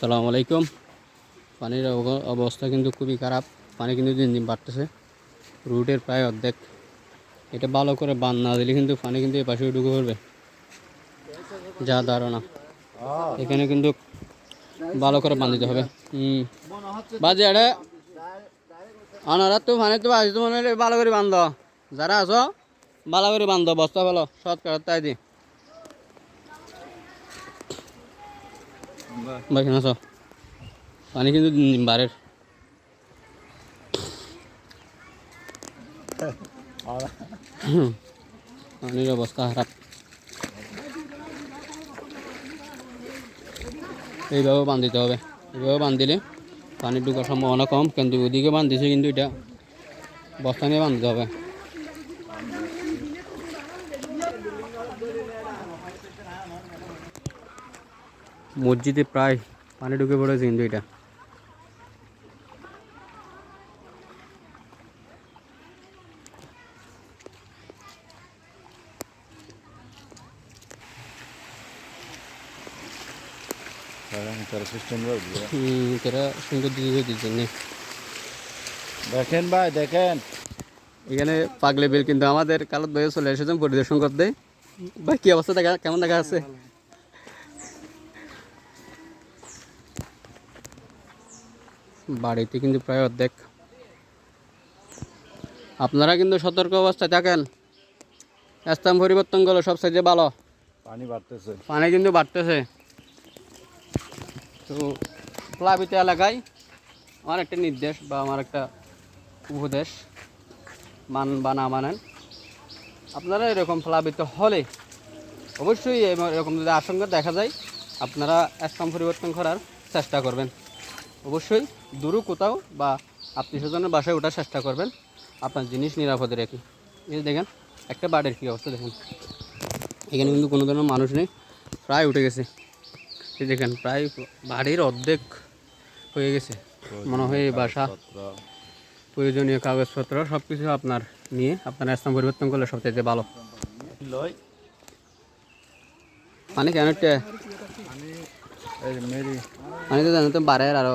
আসসালামু আলাইকুম। পানির অবস্থা কিন্তু খুবই খারাপ। পানি কিন্তু দিন দিন বাড়তেছে, রুটের প্রায় অর্ধেক। এটা ভালো করে বাঁধ না দিলে কিন্তু পানি কিন্তু এই পাশে ঢুকে পড়বে, যা ধারণা। এখানে কিন্তু ভালো করে বাঁধ দিতে হবে। বাজে এটা আনারা তো পানি তো আসতো মনে হলে ভালো করে বাঁধ, যারা আছো ভালো করে বাঁধ, বস্তা ফেলো শর্টকাট তাই দি বাকি আছো। পানি কিন্তু দিন দিন বাড়ের। পানির অবস্থা খারাপ। এইভাবে বাঁধ দিতে হবে। এইভাবে বাঁধ দিলে পানি ঢোকার সম্ভাবনা কম, কিন্তু ওদিকে বাঁধ দিছে, কিন্তু এটা বস্তা নিয়ে বাঁধতে হবে। মসজিদে প্রায় পানি ঢুকে পড়েছে, কিন্তু এটা সুন্দর দিচ্ছে। দেখেন ভাই, দেখেন এখানে পাগলে বিল কিন্তু আমাদের কালত ভাইও চলে এসেছেন পরিদর্শন করতে। ভাই কি অবস্থা দেখা, কেমন দেখা আছে? বাড়িতে কিন্তু প্রায় অর্ধেক। আপনারা কিন্তু সতর্ক অবস্থায় থাকেন। স্থান পরিবর্তন করলে সবচেয়ে ভালো। পানি বাড়তেছে। পানি কিন্তু বাড়তেছে। তো প্লাবিত এলাকায় আমার একটা নির্দেশ বা আমার একটা উপদেশ, মান বা না মানেন, আপনারা এরকম প্লাবিত হলে অবশ্যই এরকম যদি আশঙ্কা দেখা যায়, আপনারা স্থান পরিবর্তন করার চেষ্টা করবেন। অবশ্যই দূরে কোথাও বা আত্মীয় স্বজনের বাসায় ওঠার চেষ্টা করবেন, আপনার জিনিস নিরাপদে রেখে। এই দেখেন একটা বাড়ির কী অবস্থা দেখুন। এখানে কিন্তু কোনো ধরনের মানুষ নেই, প্রায় উঠে গেছে। এই দেখেন প্রায় বাড়ির অর্ধেক হয়ে গেছে। মনে হয় এই বাসা, প্রয়োজনীয় কাগজপত্র সব কিছু আপনার নিয়ে আপনার স্থান পরিবর্তন করলে সবচেয়ে ভালো। পানি কেন পানি তো জানো তো বাড়ে আরো।